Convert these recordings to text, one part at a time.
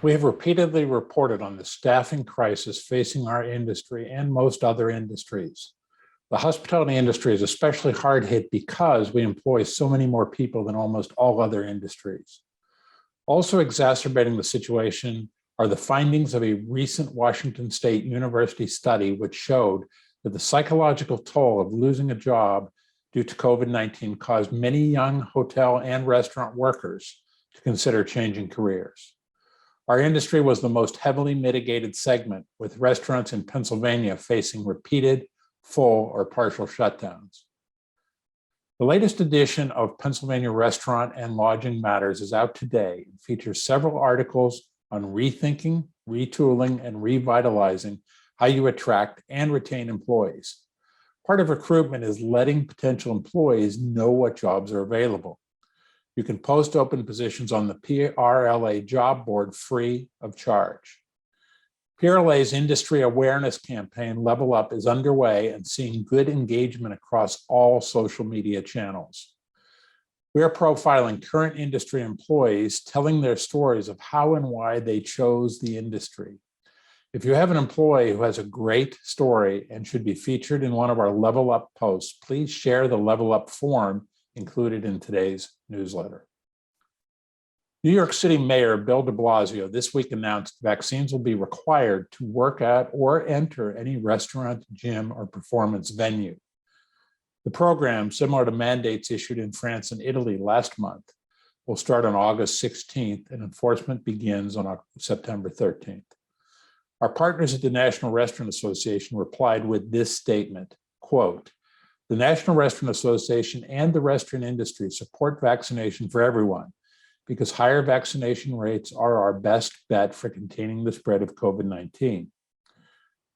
We have repeatedly reported on the staffing crisis facing our industry and most other industries. The hospitality industry is especially hard hit because we employ so many more people than almost all other industries. Also exacerbating the situation are the findings of a recent Washington State University study which showed that the psychological toll of losing a job due to COVID-19 caused many young hotel and restaurant workers to consider changing careers. Our industry was the most heavily mitigated segment, with restaurants in Pennsylvania facing repeated, full, or partial shutdowns. The latest edition of Pennsylvania Restaurant and Lodging Matters is out today and features several articles on rethinking, retooling, and revitalizing how you attract and retain employees. Part of recruitment is letting potential employees know what jobs are available. You can post open positions on the PRLA job board free of charge. PRLA's industry awareness campaign, Level Up, is underway and seeing good engagement across all social media channels. We are profiling current industry employees, telling their stories of how and why they chose the industry. If you have an employee who has a great story and should be featured in one of our Level Up posts, please share the Level Up form included in today's newsletter. New York City Mayor Bill de Blasio this week announced vaccines will be required to work at or enter any restaurant, gym, or performance venue. The program, similar to mandates issued in France and Italy last month, will start on August 16th and enforcement begins on September 13th. Our partners at the National Restaurant Association replied with this statement, quote, "The National Restaurant Association and the restaurant industry support vaccination for everyone because higher vaccination rates are our best bet for containing the spread of COVID-19.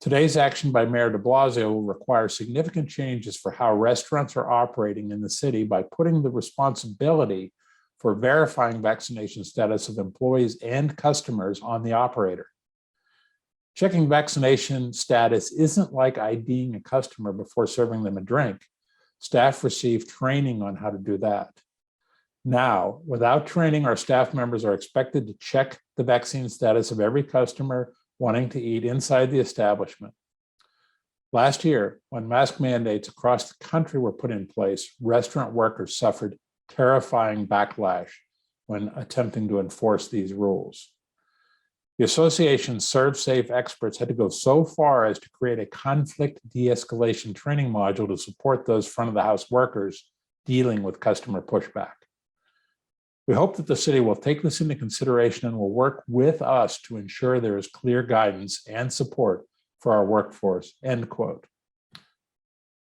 Today's action by Mayor de Blasio will require significant changes for how restaurants are operating in the city by putting the responsibility for verifying vaccination status of employees and customers on the operator. Checking vaccination status isn't like IDing a customer before serving them a drink. Staff receive training on how to do that. Now, without training, our staff members are expected to check the vaccine status of every customer wanting to eat inside the establishment. Last year, when mask mandates across the country were put in place, restaurant workers suffered terrifying backlash when attempting to enforce these rules. The association's ServSafe experts had to go so far as to create a conflict de-escalation training module to support those front-of-the-house workers dealing with customer pushback. We hope that the city will take this into consideration and will work with us to ensure there is clear guidance and support for our workforce," end quote.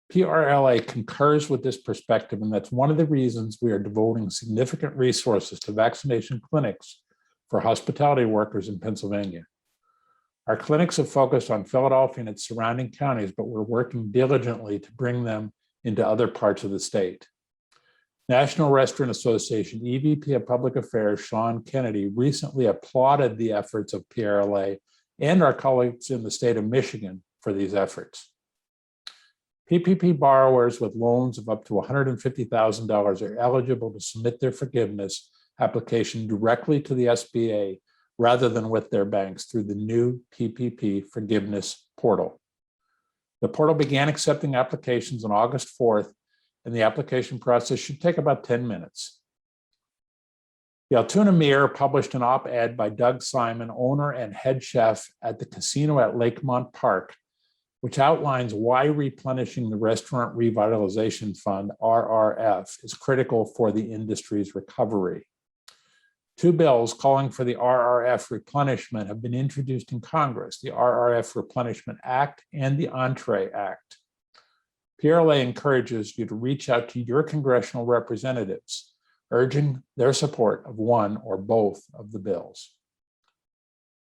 PRLA concurs with this perspective, and that's one of the reasons we are devoting significant resources to vaccination clinics for hospitality workers in Pennsylvania. Our clinics have focused on Philadelphia and its surrounding counties, but we're working diligently to bring them into other parts of the state. National Restaurant Association EVP of Public Affairs Sean Kennedy recently applauded the efforts of PRLA and our colleagues in the state of Michigan for these efforts. PPP borrowers with loans of up to $150,000 are eligible to submit their forgiveness application directly to the SBA rather than with their banks through the new PPP forgiveness portal. The portal began accepting applications on August 4th, and the application process should take about 10 minutes. The Altoona Mirror published an op-ed by Doug Simon, owner and head chef at the casino at Lakemont Park, which outlines why replenishing the Restaurant Revitalization Fund, RRF, is critical for the industry's recovery. Two bills calling for the RRF replenishment have been introduced in Congress, the RRF Replenishment Act and the Entree Act. PRLA encourages you to reach out to your congressional representatives, urging their support of one or both of the bills.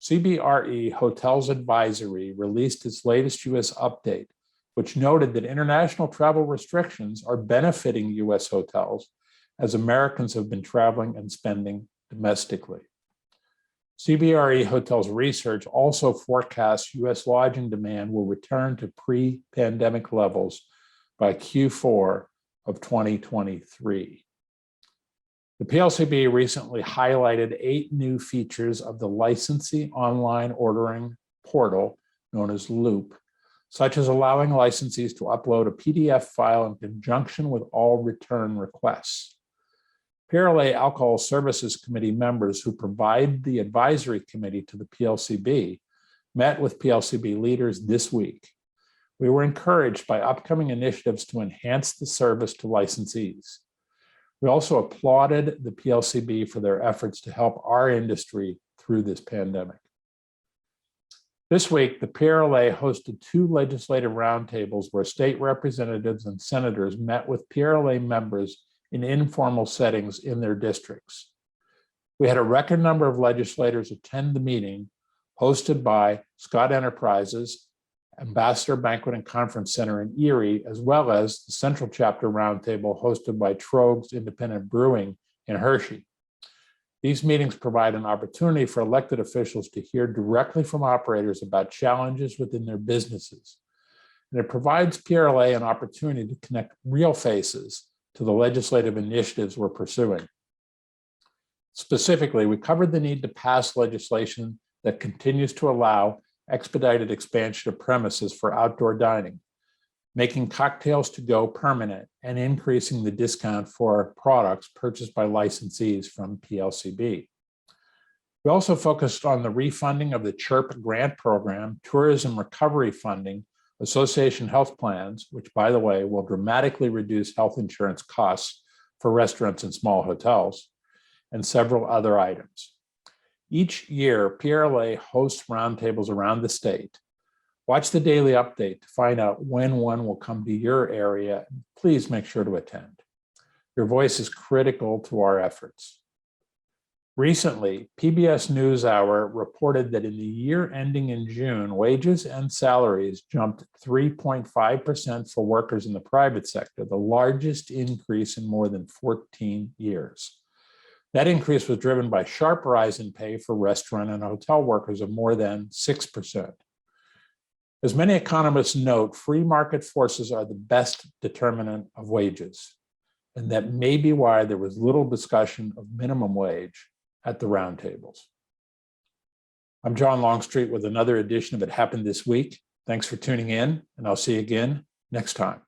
CBRE Hotels Advisory released its latest U.S. update, which noted that international travel restrictions are benefiting U.S. hotels as Americans have been traveling and spending domestically. CBRE Hotels research also forecasts U.S. lodging demand will return to pre-pandemic levels by Q4 of 2023. The PLCB recently highlighted 8 new features of the licensee online ordering portal known as Loop, such as allowing licensees to upload a PDF file in conjunction with all return requests. PRLA Alcohol Services Committee members who provide the advisory committee to the PLCB met with PLCB leaders this week. We were encouraged by upcoming initiatives to enhance the service to licensees. We also applauded the PLCB for their efforts to help our industry through this pandemic. This week, the PRLA hosted 2 legislative roundtables where state representatives and senators met with PRLA members in informal settings in their districts. We had a record number of legislators attend the meeting hosted by Scott Enterprises, Ambassador Banquet and Conference Center in Erie, as well as the Central Chapter Roundtable hosted by Trogs Independent Brewing in Hershey. These meetings provide an opportunity for elected officials to hear directly from operators about challenges within their businesses. And it provides PRLA an opportunity to connect real faces to the legislative initiatives we're pursuing. Specifically, we covered the need to pass legislation that continues to allow expedited expansion of premises for outdoor dining, making cocktails to go permanent, and increasing the discount for products purchased by licensees from PLCB. We also focused on the refunding of the CHIRP grant program, tourism recovery funding, association health plans, which, by the way, will dramatically reduce health insurance costs for restaurants and small hotels, and several other items. Each year, PRLA hosts roundtables around the state. Watch the daily update to find out when one will come to your area. Please make sure to attend. Your voice is critical to our efforts. Recently, PBS NewsHour reported that in the year ending in June, wages and salaries jumped 3.5% for workers in the private sector, the largest increase in more than 14 years. That increase was driven by a sharp rise in pay for restaurant and hotel workers of more than 6%. As many economists note, free market forces are the best determinant of wages, and that may be why there was little discussion of minimum wage at the roundtables. I'm John Longstreet with another edition of It Happened This Week. Thanks for tuning in, and I'll see you again next time.